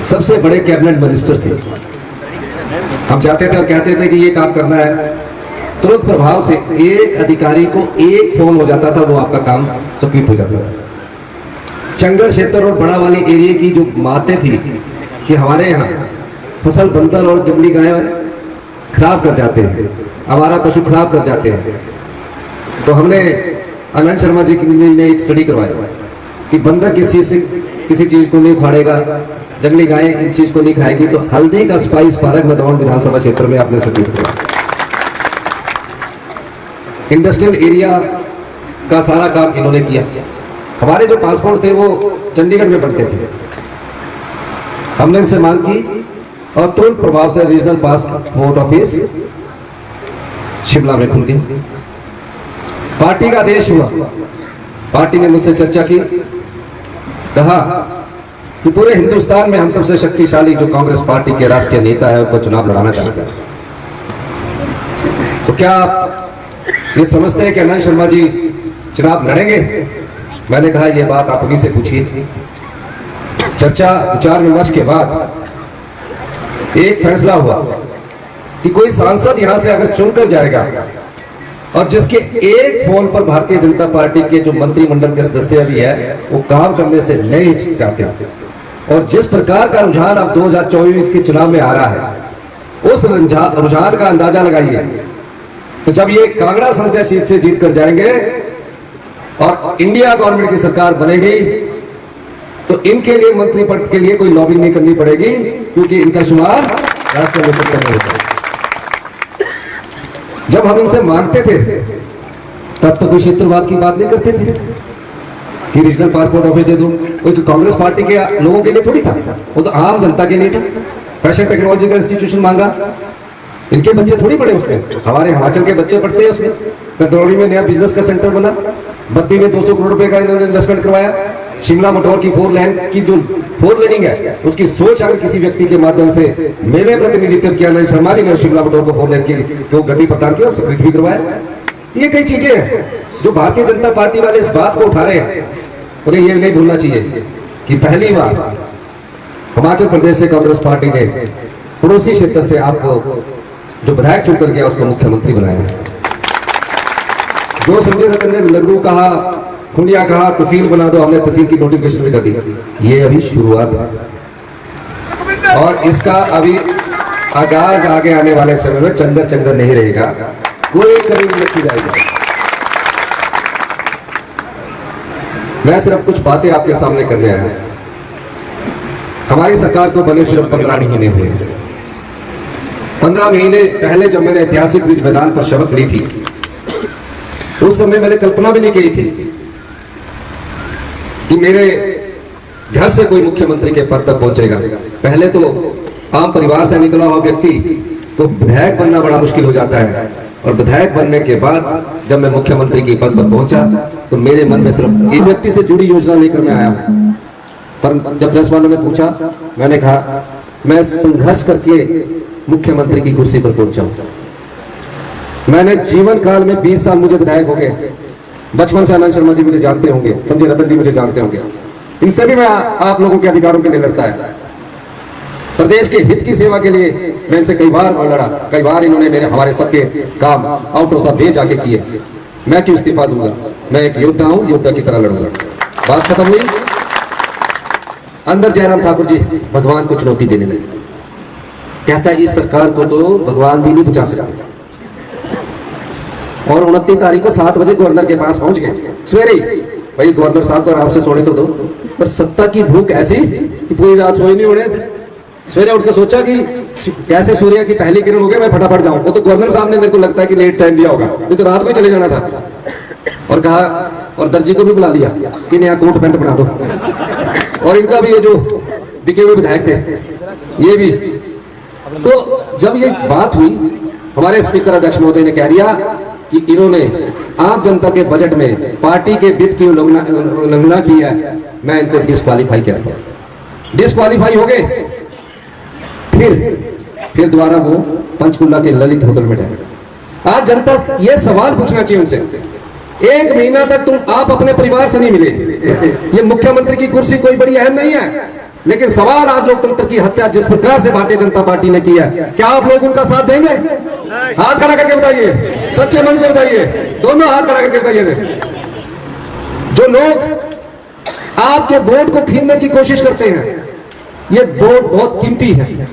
सबसे बड़े cabinet minister थे। हम जाते थे और कहते थे कि ये काम करना है, तुरंत प्रभाव से एक अधिकारी को एक फोन हो जाता था, वो आपका काम स्वीकृत हो जाता था। चंगर क्षेत्र और बड़ा वाली एरिया की जो बातें थी कि हमारे यहाँ फसल बंदर और जंगली गाय खराब कर जाते हैं, हमारा पशु खराब कर जाते हैं, तो हमने आनंद शर्मा जी ने एक स्टडी करवाया कि बंदर किस चीज से किसी चीज को नहीं उखाड़ेगा, जंगली गाय इन चीज को नहीं खाएगी, तो हल्दी का स्पाइस पार्क मधुबन विधानसभा क्षेत्र में आपने स्वीकृत किया। इंडस्ट्रियल एरिया का सारा काम इन्होंने किया। हमारे जो पासपोर्ट थे वो चंडीगढ़ में बनते थे, हमने इनसे मांग की और तुरंत प्रभाव से रीजनल पासपोर्ट ऑफिस शिमला में खुल गई। पार्टी का आदेश हुआ, पार्टी ने मुझसे चर्चा की, कहा कि पूरे हिंदुस्तान में हम सबसे शक्तिशाली जो कांग्रेस पार्टी के राष्ट्रीय नेता है उनको चुनाव लड़ाना चाहते हैं, तो क्या आप ये समझते हैं कि आनंद शर्मा जी चुनाव लड़ेंगे? मैंने कहा यह बात आप उन्हीं से पूछिए। चर्चा विचार विमर्श के बाद एक फैसला हुआ कि कोई सांसद यहां से अगर चुनकर जाएगा और जिसके एक फोन पर भारतीय जनता पार्टी के जो मंत्रिमंडल के सदस्य भी है वो काम करने से नहीं हिचकिचाते, और जिस प्रकार का रुझान अब 2024 के चुनाव में आ रहा है उस रुझान का अंदाजा लगाइए। तो जब ये कांगड़ा संसदीय सीट से जीत कर जाएंगे और इंडिया गवर्नमेंट की सरकार बनेगी तो इनके लिए मंत्री पद के लिए कोई लॉबिंग नहीं करनी पड़ेगी, क्योंकि इनका शुमार राष्ट्रीय नेतृत्व में होता है। जब हम इनसे मांगते थे तब तो कोई क्षेत्रवाद की बात नहीं करते थे कि रीजनल पासपोर्ट ऑफिस दे दो, कोई कांग्रेस पार्टी के लोगों के लिए थोड़ी था, वो तो आम जनता के लिए था। फैशन टेक्नोलॉजी का इंस्टीट्यूशन मांगा, इनके बच्चे थोड़ी पढ़े उसमें, हमारे हिमाचल के बच्चे पढ़ते हैं उसमें। कदौड़ी में नया बिजनेस का सेंटर बना, बद्दी में 200 करोड़ रुपए का इन्होंने इन्वेस्टमेंट करवाया। शिमला मटौर की 4 लेन की जो 4 लेनिंग है उसकी सोच अगर किसी व्यक्ति के माध्यम से मेरे प्रतिनिधित्व किया आनंद शर्मा जी ने शिमला मटौर को 4 लेन की गति प्रदान की और स्वीकृत भी करवाया। ये कई चीजें हैं जो भारतीय जनता पार्टी वाले इस बात को उठा रहे हैं। उन्हें ये नहीं भूलना चाहिए कि पहली बार हिमाचल प्रदेश से कांग्रेस पार्टी ने पड़ोसी क्षेत्र से आपको जो विधायक चुनकर गया उसको मुख्यमंत्री बनाया। जो संजय रतन ने लड्डू कहा, खुंडिया कहा, तहसील बना दो, हमने तहसील की नोटिफिकेशन भी कर दी। ये अभी शुरुआत है और इसका अभी आगाज आगे आने वाले समय में चंगर नहीं रहेगा, कोई करीब नहीं जाएगा। मैं सिर्फ कुछ बातें आपके सामने करने आया हूं। हमारी सरकार को बने सिर्फ 15 महीने हुए। 15 महीने पहले जब मैंने ऐतिहासिक रिज मैदान पर शपथ ली थी उस समय मैंने कल्पना भी नहीं की थी कि मेरे घर से कोई मुख्यमंत्री के पद तक पहुंचेगा। पहले तो आम परिवार से निकला हुआ व्यक्ति को विधायक बनना बड़ा मुश्किल हो जाता है, और विधायक बनने के बाद जब मैं मुख्यमंत्री के पद पर पहुंचा तो मेरे मन में सिर्फ एक व्यक्ति से जुड़ी योजना लेकर मैं आया हूं। पर जब प्रेस वालों ने पूछा मैंने कहा मैं संघर्ष करके मुख्यमंत्री की कुर्सी पर पहुंचा हूं। मैंने जीवन काल में 20 साल मुझे विधायक हो गए। बचपन से आनंद शर्मा जी मुझे जानते होंगे, संजय रतन जी मुझे जानते होंगे, इनसे भी मैं आप लोगों के अधिकारों के लिए लड़ता है। प्रदेश के हित की सेवा के लिए मैं इनसे कई बार लड़ा, कई बार इन्होंने हमारे सबके काम आउट ऑफ द वे जाके किए। मैं क्यों इस्तीफा दूंगा? मैं एक योद्धा हूं, योद्धा की तरह लड़ूंगा। बात खत्म हुई। अंदर जयराम ठाकुर जी भगवान को चुनौती देने लगे, कहता है इस सरकार को तो भगवान भी नहीं बचा सकते। और 29 तारीख को 7 बजे गवर्नर के पास पहुंच गए सवेरे ही। भाई गवर्नर साहब को आराम से सोने तो दो, पर सत्ता की भूख ऐसी कि पूरी रात सोए नहीं उड़े। सवेरे उठ के सोचा कि कैसे सूर्य की पहली किरण हो गई, मैं फटाफट जाऊं। वो तो गवर्नर साहब ने मेरे को लगता है कि लेट टाइम दिया होगा, नहीं तो रात को ही चले जाना था। और कहा, और दर्जी को भी बुला लिया कि नया कोट पैंट बना दो। और इनका भी ये जो बिके हुए विधायक थे ये भी। तो जब ये बात हुई हमारे स्पीकर अध्यक्ष महोदय ने कह दिया कि इन्होंने आम जनता के बजट में पार्टी के विप की उल्लंघना की है, मैं इनको डिस्क्वालीफाई किया था। डिस्क्वालीफाई हो गए। फिर दोबारा वो पंचकुला के ललित होटल में ठहरे। आज जनता ये सवाल पूछना चाहिए उनसे, 1 महीना तक तुम आप अपने परिवार से नहीं मिले। ये मुख्यमंत्री की कुर्सी कोई बड़ी अहम नहीं है। लेकिन सवाल आज लोकतंत्र की हत्या जिस प्रकार से भारतीय जनता पार्टी ने किया, क्या आप लोग उनका साथ देंगे? हाथ खड़ा करके बताइए, सच्चे मन से बताइए, दोनों हाथ खड़ा करके बताइए। जो लोग आपके वोट को छीनने की कोशिश करते हैं, ये वोट बहुत कीमती है।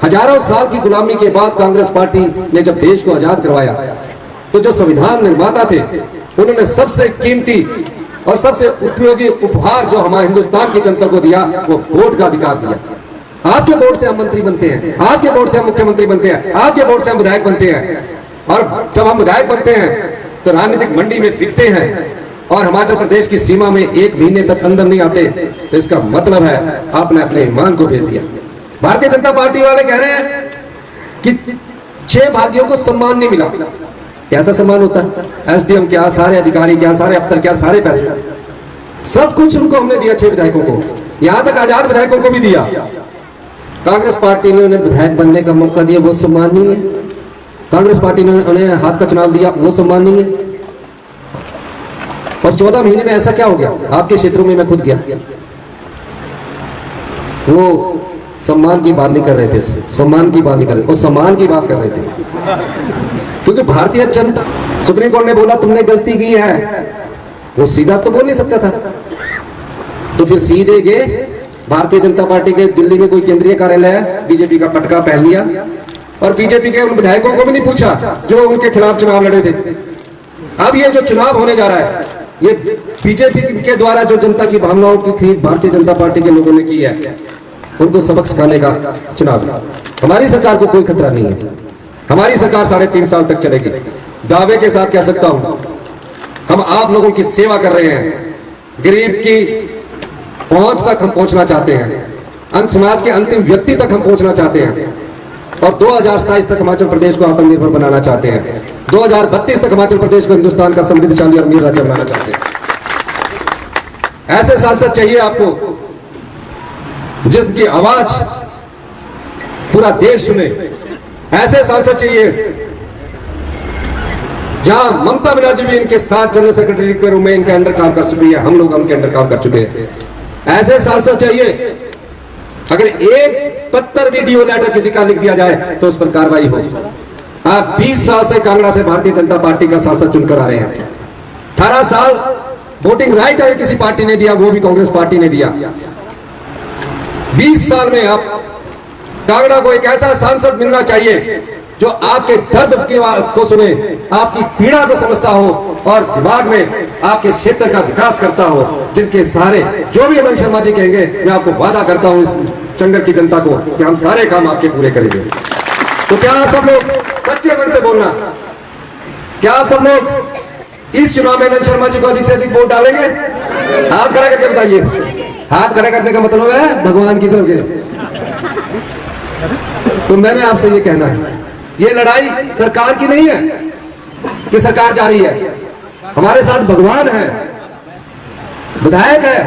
हजारों साल की गुलामी के बाद कांग्रेस पार्टी ने जब देश को आजाद करवाया, तो जो संविधान निर्माता थे उन्होंने सबसे कीमती और सबसे उपयोगी उपहार जो हमारे हिंदुस्तान की जनता को दिया, वो वोट का अधिकार दिया। आपके वोट से हम मंत्री बनते हैं, आपके वोट से हम मुख्यमंत्री बनते हैं, आपके वोट से हम विधायक बनते हैं। और जब हम विधायक बनते हैं तो राजनीतिक मंडी में बिकते हैं और हिमाचल प्रदेश की सीमा में 1 महीने तक अंदर नहीं आते, तो इसका मतलब है आपने अपने ईमान को बेच दिया। भारतीय जनता पार्टी वाले कह रहे हैं कि 6 भाइयों को सम्मान नहीं मिला। कैसा सम्मान होता है? एसडीएम क्या, सारे अधिकारी क्या, सारे अफसर क्या, सारे पैसे, सब कुछ उनको हमने दिया 6 विधायकों को, यहां तक आजाद विधायकों को भी दिया। कांग्रेस पार्टी ने उन्हें विधायक बनने का मौका दिया, वो सम्मान नहीं है। कांग्रेस पार्टी ने उन्हें हाथ का चुनाव दिया, वो सम्मान नहीं है। और 14 महीने में ऐसा क्या हो गया? आपके क्षेत्रों में मैं खुद गया, वो सम्मान की बात नहीं कर रहे थे, सम्मान की बात नहीं कर रहे, वो सम्मान की बात कर रहे थे। क्योंकि भारतीय जनता, सुप्रीम कोर्ट ने बोला तुमने गलती की है, वो सीधा तो बोल नहीं सकता था, तो फिर सीधे गए भारतीय जनता पार्टी के दिल्ली में कोई केंद्रीय कार्यालय है, बीजेपी का पटका पहन लिया और बीजेपी के उन विधायकों को भी नहीं पूछा जो उनके खिलाफ चुनाव लड़े थे। अब ये जो चुनाव होने जा रहा है, ये बीजेपी के द्वारा जो जनता की भावनाओं की खरीद भारतीय जनता पार्टी के लोगों ने की है, उनको सबक सिखाने का चुनाव। हमारी सरकार को कोई खतरा नहीं है, हमारी सरकार 3.5 साल तक चलेगी। दावे के साथ कह सकता हूं, हम आप लोगों की सेवा कर रहे हैं, गरीब की पहुंच तक हम पहुंचना चाहते हैं, समाज के अंतिम व्यक्ति तक हम पहुंचना चाहते हैं और 2027 तक हिमाचल प्रदेश को आत्मनिर्भर बनाना चाहते हैं। 2032 तक हिमाचल प्रदेश को हिंदुस्तान का समृद्धशाली और अमीर राज्य बनाना चाहते हैं। ऐसे सांसद चाहिए आपको जिसकी आवाज पूरा देश सुने। ऐसे सांसद चाहिए जहां ममता बनर्जी भी इनके साथ जनरल सेक्रेटरी के रूप में इनके अंडर काम कर चुकी है, हम लोग उनके अंडर काम कर चुके हैं। ऐसे सांसद चाहिए, अगर एक पत्र वीडियो लेटर किसी का लिख दिया जाए तो उस पर कार्रवाई हो। आप 20 साल से कांगड़ा से भारतीय जनता पार्टी का सांसद चुनकर आ रहे हैं। 18 साल वोटिंग राइट अगर किसी पार्टी ने दिया, वो भी कांग्रेस पार्टी ने दिया। 20 साल में आप कांगड़ा को एक ऐसा सांसद मिलना चाहिए जो आपके दर्द की बात को सुने, आपकी पीड़ा को समझता हो और दिमाग में आपके क्षेत्र का विकास करता हो, जिनके सारे जो भी अमन शर्मा जी कहेंगे, मैं आपको वादा करता हूं इस चंगर की जनता को कि हम सारे काम आपके पूरे करेंगे। तो क्या आप सब लोग सच्चे मन से बोलना, क्या आप सब लोग इस चुनाव में अमन शर्मा जी को अधिक से अधिक वोट डालेंगे? हाथ खड़ा करके बताइए। हाथ खड़ा करने का मतलब है भगवान की तरफ के। तो मैंने आपसे ये कहना है, ये लड़ाई सरकार की नहीं है कि सरकार जा रही है, हमारे साथ भगवान है, विधायक है।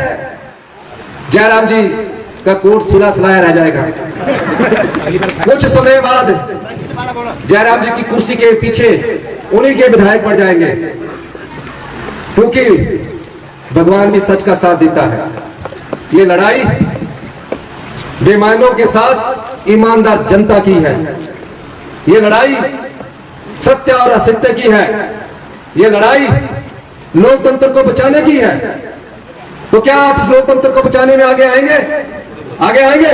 जयराम जी का कोट सिला सिलाया रह जाएगा। कुछ समय बाद जयराम जी की कुर्सी के पीछे उन्हीं के विधायक पड़ जाएंगे, क्योंकि भगवान भी सच का साथ देता है। ये लड़ाई बेईमानों के साथ ईमानदार जनता की है, ये लड़ाई सत्य और असत्य की है, ये लड़ाई लोकतंत्र को बचाने की है। तो क्या आप इस लोकतंत्र को बचाने में आगे आएंगे? आगे आएंगे?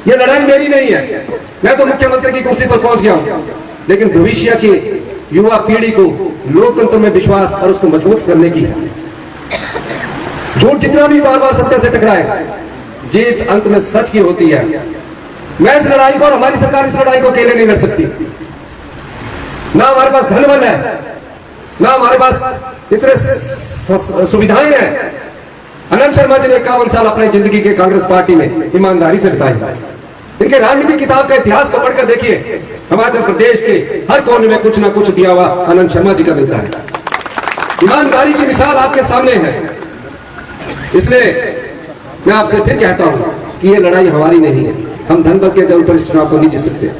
ये लड़ाई मेरी नहीं है, मैं तो मुख्यमंत्री की कुर्सी पर पहुंच गया हूं, लेकिन भविष्य की युवा पीढ़ी को लोकतंत्र में विश्वास और उसको मजबूत करने की है। झूठ जितना भी बार बार सत्य से टकराए, जीत अंत में सच की होती है। मैं इस लड़ाई को और हमारी सरकार इस लड़ाई को अकेले नहीं लड़ सकती। ना हमारे पास धन बल है, ना हमारे पास इतने सुविधाएं हैं। अनंत शर्मा जी ने 51 साल अपनी जिंदगी के कांग्रेस पार्टी में ईमानदारी से बिताए। इनके राजनीतिक किताब का इतिहास को पढ़कर देखिए, हिमाचल प्रदेश के हर कोने में कुछ ना कुछ दिया हुआ अनंत शर्मा जी का मिलता है। ईमानदारी की मिसाल आपके सामने है। इसलिए मैं आपसे फिर कहता हूं कि ये लड़ाई हमारी नहीं है। हम धन बल के जोर पर इस चुनाव को नहीं जीत सकते,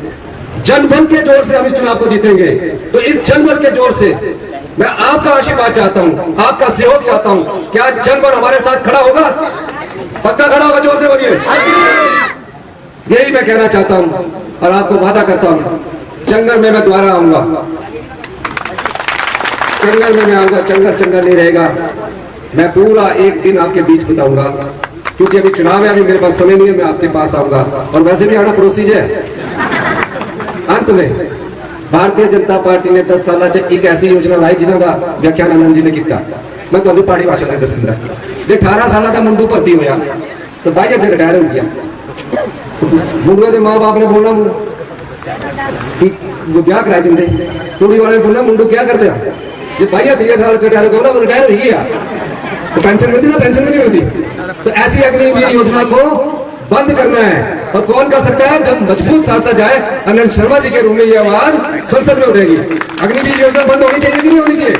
जनबल के जोर से हम इस चुनाव को जीतेंगे। तो इस जनबल के जोर से मैं आपका आशीर्वाद चाहता हूं, आपका सहयोग चाहता हूं। क्या जनबल हमारे साथ खड़ा होगा? पक्का खड़ा होगा, जोर से बोलिए। यही मैं कहना चाहता हूं और आपको वादा करता हूं, चंगर में मैं दोबारा आऊंगा, चंगर में मैं आऊंगा, चंगर नहीं रहेगा। मैं पूरा एक दिन आपके बीच बिताऊंगा, क्योंकि अभी चुनाव है, अभी मेरे पास समय नहीं है, मैं आपके पास आऊंगा। और वैसे भी आना पड़ोसी है। अंत में भारतीय जनता पार्टी ने 10 साल एक ऐसी योजना लाई जिन्होंने व्याख्यान आनंद जी ने किया। मैं तो पहाड़ी भाषा से दस जो 18 साल का मुंडू भर्ती होया तो भाई अज रिटायर हो गया। मुंडुए के माँ बाप ने बोलना ब्याह करा देंगे, कुड़ी वाले ने बोलना मुंडू क्या करते हैं, ये भाई 30 साल से रिटायर हो गया, रिटायर ही है तो पेंशन मिलती ना, पेंशन भी नहीं मिलती। तो ऐसी अग्निवीर योजना को बंद करना है। और कौन कर सकता है? जब मजबूत सांसद जाए, अनंत शर्मा जी के रूम में ये आवाज संसद में उठेगी। अग्निवीर योजना बंद होनी चाहिए कि नहीं होनी चाहिए?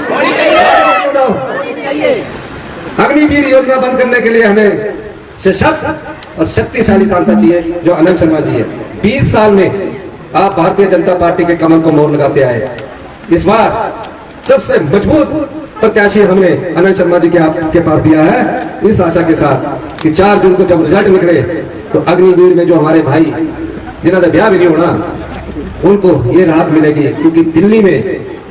अग्निवीर योजना बंद करने के लिए हमें सशक्त और शक्तिशाली सांसद चाहिए, जो अनंत शर्मा जी है। 20 साल में आप भारतीय जनता पार्टी के कमल को मोड़ लगाते आए। इस बार सबसे मजबूत प्रत्याशी हमने अनंत शर्मा जी के आपके पास दिया है, इस आशा के साथ कि 4 जून को जब रिजल्ट निकले तो अग्निवीर में जो हमारे भाई जिन्होंने ब्याह भी नहीं होना, उनको ये राहत मिलेगी, क्योंकि दिल्ली में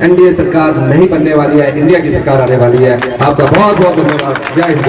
एनडीए सरकार नहीं बनने वाली है, इंडिया की सरकार आने वाली है। आपका बहुत बहुत धन्यवाद। जय हिंद।